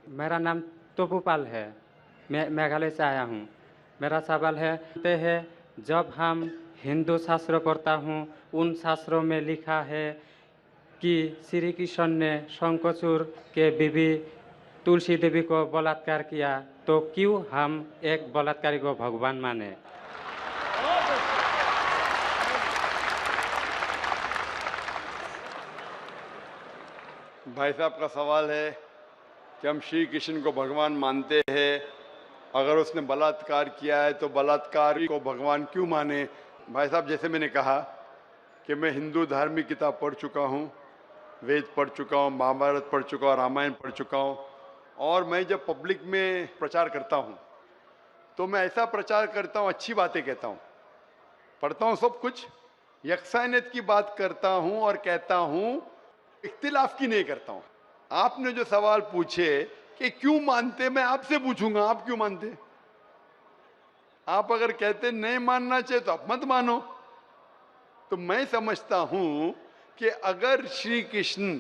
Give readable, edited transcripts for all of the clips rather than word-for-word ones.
मेरा नाम तोपूपाल है। मैं मेघालय से आया हूँ। मेरा सवाल है, कहते हैं जब हम हिंदू शास्त्र पढ़ता हूँ, उन शास्त्रों में लिखा है कि श्री कृष्ण ने शंखचूड़ के बीवी तुलसी देवी को बलात्कार किया, तो क्यों हम एक बलात्कारी को भगवान माने? भाई साहब का सवाल है कि हम श्री कृष्ण को भगवान मानते हैं, अगर उसने बलात्कार किया है तो बलात्कारी को भगवान क्यों माने। भाई साहब, जैसे मैंने कहा कि मैं हिंदू धार्मिक किताब पढ़ चुका हूँ, वेद पढ़ चुका हूँ, महाभारत पढ़ चुका हूँ, रामायण पढ़ चुका हूँ। और मैं जब पब्लिक में प्रचार करता हूँ तो मैं ऐसा प्रचार करता हूँ, अच्छी बातें कहता हूँ, पढ़ता हूँ सब कुछ, यकसानियत की बात करता हूँ और कहता हूँ, इख्तिलाफ की नहीं करता हूँ। आपने जो सवाल पूछे कि क्यों मानते, मैं आपसे पूछूंगा आप क्यों मानते। आप अगर कहते नहीं मानना चाहिए तो आप मत मानो। तो मैं समझता हूं कि अगर श्री कृष्ण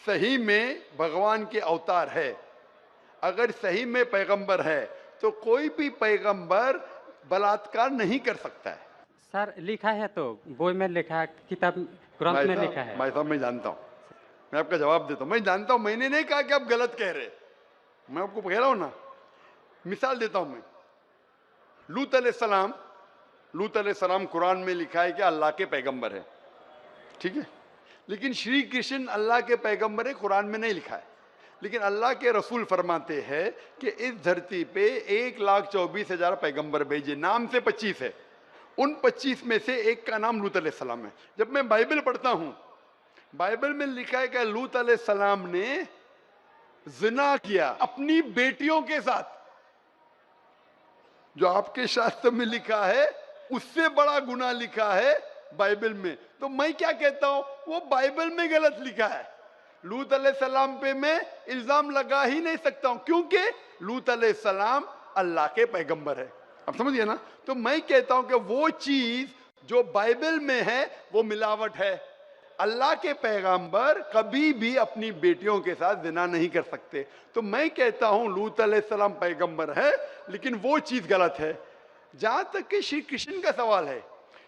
सही में भगवान के अवतार है, अगर सही में पैगंबर है, तो कोई भी पैगंबर बलात्कार नहीं कर सकता है। सर, लिखा है तो बोई में लिखा है, किताब ग्रंथ में लिखा है। भाई साहब, मैं जानता हूं, मैं आपका जवाब देता हूं, मैं जानता हूं, मैंने नहीं कहा कि आप गलत कह रहे, मैं आपको कह रहा हूं ना। मिसाल देता हूं मैं, लूत अलैहिस्सलाम कुरान में लिखा है कि अल्लाह के पैगंबर है, ठीक है। लेकिन श्री कृष्ण अल्लाह के पैगंबर है, कुरान में नहीं लिखा है। लेकिन अल्लाह के रसूल फरमाते हैं कि इस धरती पे 1,24,000 पैगंबर भेजे, नाम से 25 है। उन 25 में से एक का नाम लूत अलैहिस्सलाम है। जब मैं बाइबल पढ़ता हूं, बाइबल में लिखा है कि लूत अलैहिस्सलाम ने जिना किया अपनी बेटियों के साथ। जो आपके शास्त्र में लिखा है उससे बड़ा गुनाह लिखा है बाइबल में। तो मैं क्या कहता हूं, वो बाइबल में गलत लिखा है। लूत अलैहिस्सलाम पे मैं इल्जाम लगा ही नहीं सकता हूं, क्योंकि लूत अलैहिस्सलाम अल्लाह के पैगंबर है। आप समझिए ना। तो मैं कहता हूं कि वो चीज जो बाइबल में है वो मिलावट है। अल्लाह के पैगंबर कभी भी अपनी बेटियों के साथ जिना नहीं कर सकते। तो मैं कहता हूं लूत अलैहिस्सलाम पैगंबर है, लेकिन वो चीज गलत है। जहां तक कि श्री कृष्ण का सवाल है,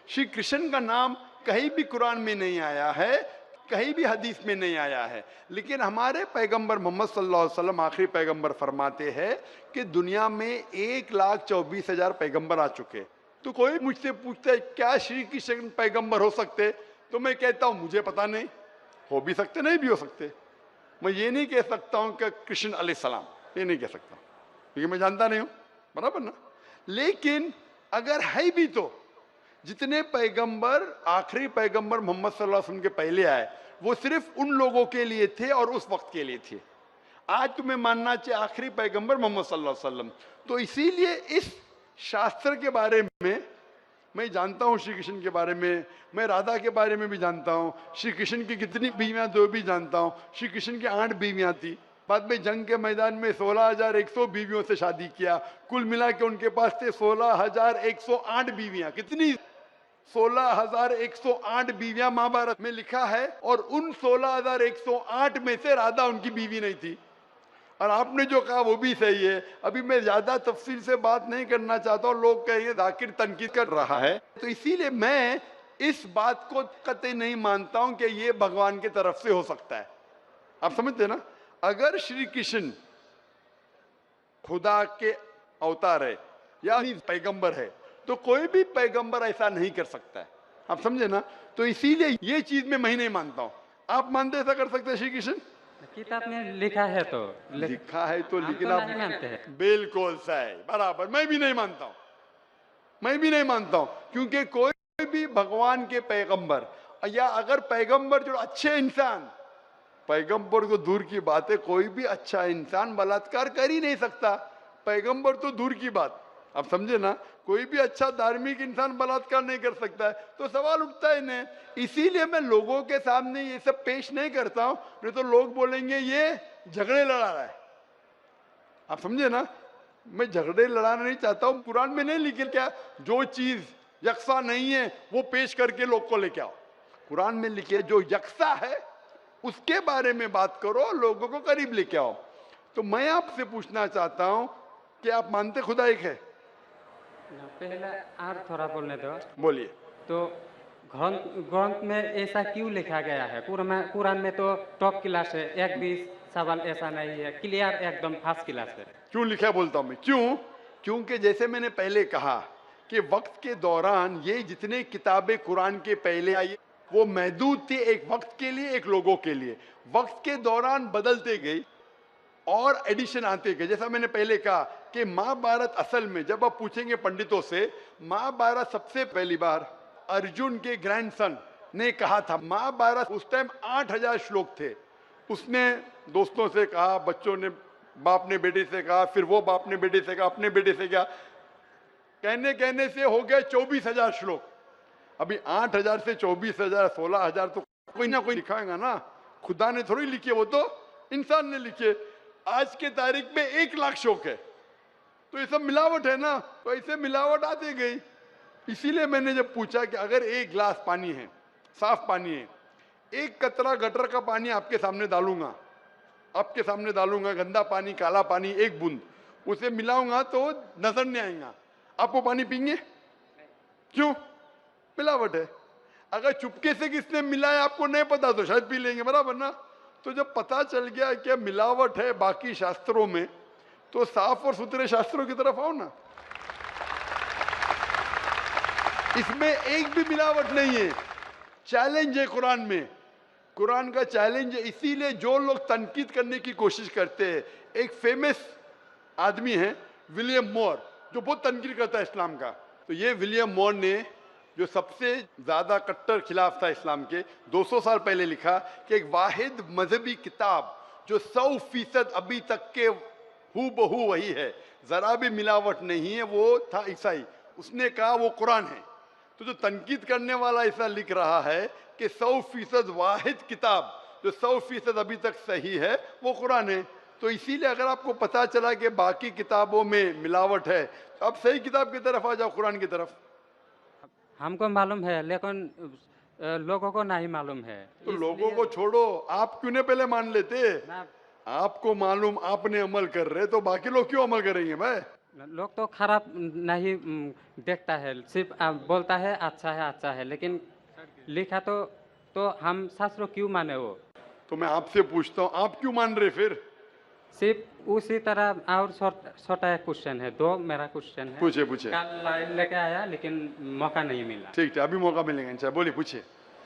श्री कृष्ण का नाम कहीं भी कुरान में नहीं आया है, कहीं भी हदीस में नहीं आया है। लेकिन हमारे पैगंबर मोहम्मद सल्लल्लाहु अलैहि वसल्लम आखिरी पैगंबर फरमाते हैं कि दुनिया में 1,24,000 पैगंबर आ चुके। तो कोई मुझसे पूछता है क्या श्री कृष्ण पैगंबर हो सकते, तो मैं कहता हूं मुझे पता नहीं, हो भी सकते नहीं भी हो सकते। मैं ये नहीं कह सकता हूं कि कृष्ण अलैहिस्सलाम, ये नहीं कह सकता क्योंकि मैं जानता नहीं हूं, बराबर ना। लेकिन अगर है भी तो जितने पैगंबर आखिरी पैगंबर मोहम्मद सल्लल्लाहु अलैहि वसल्लम के पहले आए वो सिर्फ उन लोगों के लिए थे और उस वक्त के लिए थे। आज तुम्हें मानना चाहिए आखिरी पैगंबर मोहम्मद सल्लल्लाहु अलैहि वसल्लम। तो इसीलिए इस शास्त्र के बारे में मैं जानता हूं, श्री कृष्ण के बारे में, मैं राधा के बारे में भी जानता हूं, श्री कृष्ण की कितनी बीवियां दो भी जानता हूं। श्री कृष्ण की 8 बीवियां थी, बाद में जंग के मैदान में 16,100 बीवियों से शादी किया। कुल मिला के उनके पास थे 16,108 बीवियां। कितनी? 16,108 बीवियां महाभारत में लिखा है। और उन 16,108 में से राधा उनकी बीवी नहीं थी। और आपने जो कहा वो भी सही है। अभी मैं ज्यादा तफसील से बात नहीं करना चाहता हूं, लोग कहेंगे जाकिर तनकीद कर रहा है, तो इसीलिए मैं इस बात को कतई नहीं मानता हूं कि ये भगवान की तरफ से हो सकता है। आप समझते ना। अगर श्री कृष्ण खुदा के अवतार है या पैगंबर है तो कोई भी पैगंबर ऐसा नहीं कर सकता है। आप समझे ना। तो इसीलिए ये चीज मैं नहीं मानता हूं। आप मानते ऐसा कर सकते हैं श्री कृष्ण? किताब में लिखा है तो लिखा है तो, हम लेकिन तो आप नहीं मानते हैं। बिल्कुल सही, बराबर। मैं भी नहीं मानता हूं, मैं भी नहीं मानता हूं, क्योंकि कोई भी भगवान के पैगंबर या अगर पैगंबर जो अच्छे इंसान, पैगंबर तो दूर की बात है, कोई भी अच्छा इंसान बलात्कार कर ही नहीं सकता। पैगंबर तो दूर की बात, आप समझे ना। कोई भी अच्छा धार्मिक इंसान बलात्कार नहीं कर सकता है। तो सवाल उठता है नहीं। इसीलिए मैं लोगों के सामने ये सब पेश नहीं करता हूं, नहीं तो लोग बोलेंगे ये झगड़े लड़ा रहा है। आप समझे ना। मैं झगड़े लड़ाना नहीं चाहता हूं। कुरान में नहीं लिखे क्या, जो चीज यकसा नहीं है वो पेश करके लोग को लेके आओ। कुरान में लिखे जो यकसा है उसके बारे में बात करो, लोगों को करीब लेके आओ। तो मैं आपसे पूछना चाहता हूं कि आप मानते खुदा एक है? पहले और थोड़ा बोलने दो। बोलिए। तो ग्रंथ ग्रंथ में ऐसा क्यों लिखा गया है? कुरान में तो टॉप क्लास है, एक भी सवाल ऐसा नहीं है, क्लियर एकदम फर्स्ट क्लास है। क्यों लिखा बोलता हूं मैं, क्यों? क्योंकि जैसे मैंने पहले कहा कि वक्त के दौरान ये जितने किताबें कुरान के पहले आई वो महदूद थी, एक वक्त के लिए, एक लोगों के लिए। वक्त के दौरान बदलते गई और एडिशन आते गए। जैसा मैंने पहले कहा कि महाभारत असल में जब आप पूछेंगे पंडितों से, महाभारत सबसे पहली बार अर्जुन के ग्रैंडसन ने कहा था। महाभारत उस टाइम 8000 श्लोक थे। उसने दोस्तों से कहा, बच्चों ने बाप ने बेटे से कहा, फिर वो बाप ने बेटे से कहा, अपने बेटे से कहा, कहने कहने से हो गए 24,000 श्लोक। अभी 8000 से 24,000 16,000 तो कोई ना कोई लिखाएगा ना, खुदा ने थोड़ी लिखे, वो तो इंसान ने लिखे। आज के तारीख में 1 लाख श्लोक है, तो ये सब मिलावट है ना, तो ऐसे मिलावट आती गई। इसीलिए मैंने जब पूछा कि अगर 1 गिलास पानी है, साफ पानी है, 1 कतरा गटर का पानी आपके सामने डालूंगा, आपके सामने डालूंगा, गंदा पानी, काला पानी, 1 बूंद उसे मिलाऊंगा तो नजर नहीं आएगा, आप वो पानी पीएंगे? क्यों? मिलावट है। अगर चुपके से किसने मिलाया आपको नहीं पता तो शायद पी लेंगे, बराबर ना? तो जब पता चल गया कि मिलावट है बाकी शास्त्रों में, तो साफ और सुथरे शास्त्रों की तरफ आओ ना। इसमें एक भी मिलावट नहीं है। चैलेंज है कुरान में, कुरान का चैलेंज है। इसीलिए जो लोग तनकीद करने की कोशिश करते हैं, एक फेमस आदमी है विलियम मोर, जो बहुत तनकीद करता है इस्लाम का। तो ये विलियम मोर ने, जो सबसे ज्यादा कट्टर खिलाफ था इस्लाम के, 200 साल पहले लिखा कि एक वाहिद मजहबी किताब जो 100% अभी तक के हूबहू वही है, जरा भी मिलावट नहीं है, वो था ईसाई। उसने कहा वो कुरान है। तो जो तनकीद करने वाला ऐसा लिख रहा है कि 100% वाहिद किताब जो 100% अभी तक सही है वो कुरान है। तो इसीलिए अगर आपको पता चला कि बाकी किताबों में मिलावट है, तो आप सही किताब की तरफ आ जाओ, कुरान की तरफ। हमको मालूम है, लेकिन लोगों को नहीं मालूम है। तो लोगों को छोड़ो, आप क्यों नहीं पहले मान लेते? आपको मालूम, आपने अमल कर रहे, तो बाकी लोग क्यों अमल करेंगे भाई? लोग तो खराब नहीं देखता है, सिर्फ बोलता है अच्छा है, लेकिन लिखा तो हम शास्त्र क्यों माने वो? तो मैं आपसे पूछता हूँ, आप क्यों मान रहे फिर? सिर्फ उसी तरह। और छोटा एक क्वेश्चन है, 2 मेरा क्वेश्चन है। पूछे पूछे। कल लाइन लेके आया लेकिन मौका नहीं मिला। ठीक है, अभी मौका मिलेगा इंशाल्लाह। बोलिए, पूछिए।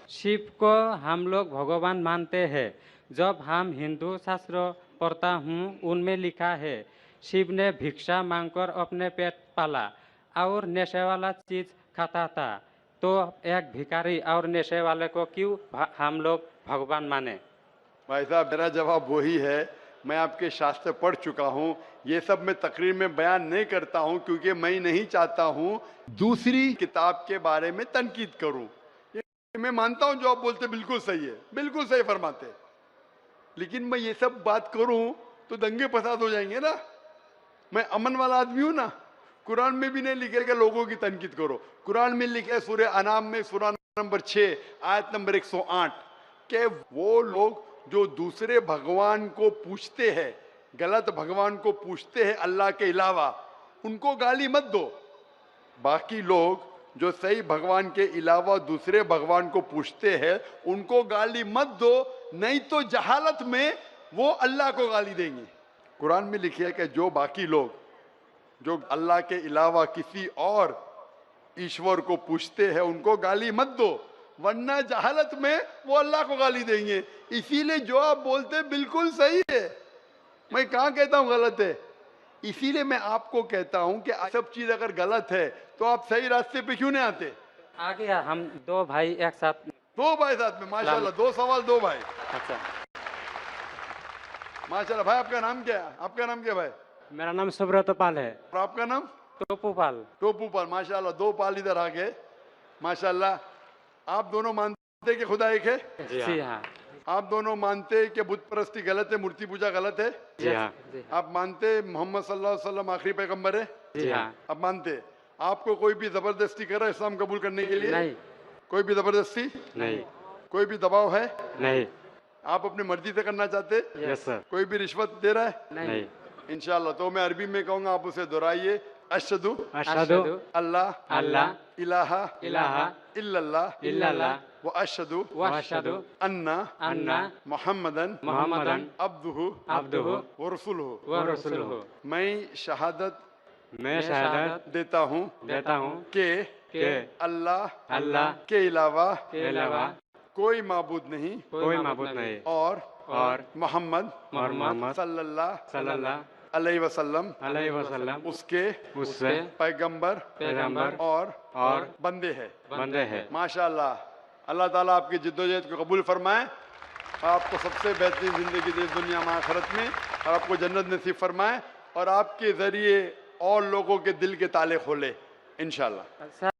शिव को हम लोग भगवान मानते हैं। जब हम हिंदू शास्त्र पढ़ता हूँ, उनमें लिखा है शिव ने भिक्षा मांगकर अपने पेट पाला और नशे वाला चीज खाता था। तो एक भिखारी और नशे वाले को क्यों हम लोग भगवान माने? भाई साहब, मेरा जवाब वही है। मैं आपके शास्त्र पढ़ चुका हूँ। ये सब मैं तकरीर में बयान नहीं करता हूँ, क्योंकि मैं नहीं चाहता हूँ दूसरी किताब के बारे में तनकीद करूँ। मैं मानता हूँ जो आप बोलते बिल्कुल सही है, बिल्कुल सही फरमाते, लेकिन मैं ये सब बात करूँ तो दंगे फसाद हो जाएंगे ना। मैं अमन वाला आदमी हूँ ना। कुरान में भी नहीं लिखे कि लोगों की तनकीद करो। कुरान में लिखे सूरह अनाम में सूरह नंबर 6 आयत नंबर 108 के वो लोग जो दूसरे भगवान को पूछते हैं, गलत भगवान को पूछते हैं अल्लाह के अलावा, उनको गाली मत दो। बाकी लोग जो सही भगवान के अलावा दूसरे भगवान को पूछते हैं, उनको गाली मत दो, नहीं तो जहालत में वो अल्लाह को गाली देंगे। कुरान में लिखा है कि जो बाकी लोग जो अल्लाह के अलावा किसी और ईश्वर को पूछते हैं, उनको गाली मत दो, वरना जहालत में वो अल्लाह को गाली देंगे। इसीलिए जो आप बोलते बिल्कुल सही है, मैं कहाँ कहता हूँ गलत है। इसीलिए मैं आपको कहता हूं कि सब चीज अगर गलत है तो आप सही रास्ते पे क्यों नहीं आते? आ गया, हम 2 भाई एक साथ। 2 भाई साथ में, माशाल्लाह। 2 सवाल 2 भाई। अच्छा, माशाल्लाह। भाई आपका नाम क्या है? आपका नाम क्या भाई? मेरा नाम सुब्रत पाल है। और आपका नाम? टोपू पाल। टोपू पाल, माशाल्लाह। 2 पाल इधर आ गए, माशाल्लाह। आप दोनों मानते कि खुदा एक है? जी हाँ। आप दोनों मानते कि बुत परस्ती गलत है, मूर्ति पूजा गलत है? जी हाँ। आप मानते मोहम्मद सल्लल्लाहु अलैहि वसल्लम आखिरी पैगंबर है? जी हाँ। आप मानते? आपको कोई भी जबरदस्ती कर रहा है इस्लाम कबूल करने के लिए? नहीं। कोई भी जबरदस्ती नहीं। कोई भी दबाव है? नहीं। आप अपनी मर्जी से करना चाहते? Yes sir. कोई भी रिश्वत दे रहा है? नहीं। इंशाल्लाह। तो मैं अरबी में कहूंगा, आप उसे दोहराइए। अशहदु अशहदु अल्लाह अल्लाह इलाहा इलाहा इल्लल्लाह इल्लल्लाह व अशहदु व अशहदु अन्ना अन्ना मुहम्मदन मुहम्मदन अब्दुहु अब्दुहु व रसूलुहु। व रसूलुहु। मैं शहादत मैं शहादत देता हूँ देता हूँ कि कि अल्लाह अल्लाह के अलावा के अलावा कोई माबूद नहीं कोई माबूद नहीं और और मोहम्मद मोहम्मद सल्लल्लाहु सल्लल्लाहु अलैहि वसल्लम अलैहि वसल्लम उसके उससे पैगंबर पैगंबर और बंदे हैं। बंदे हैं। माशाअल्लाह। अल्लाह ताला आपकी जिद्दोजहद को कबूल फरमाए, आपको सबसे बेहतरीन जिंदगी दे दुनिया में आखिरत में, और आपको जन्नत नसीब फरमाए, और आपके जरिए और लोगों के दिल के ताले खोले इंशाअल्लाह।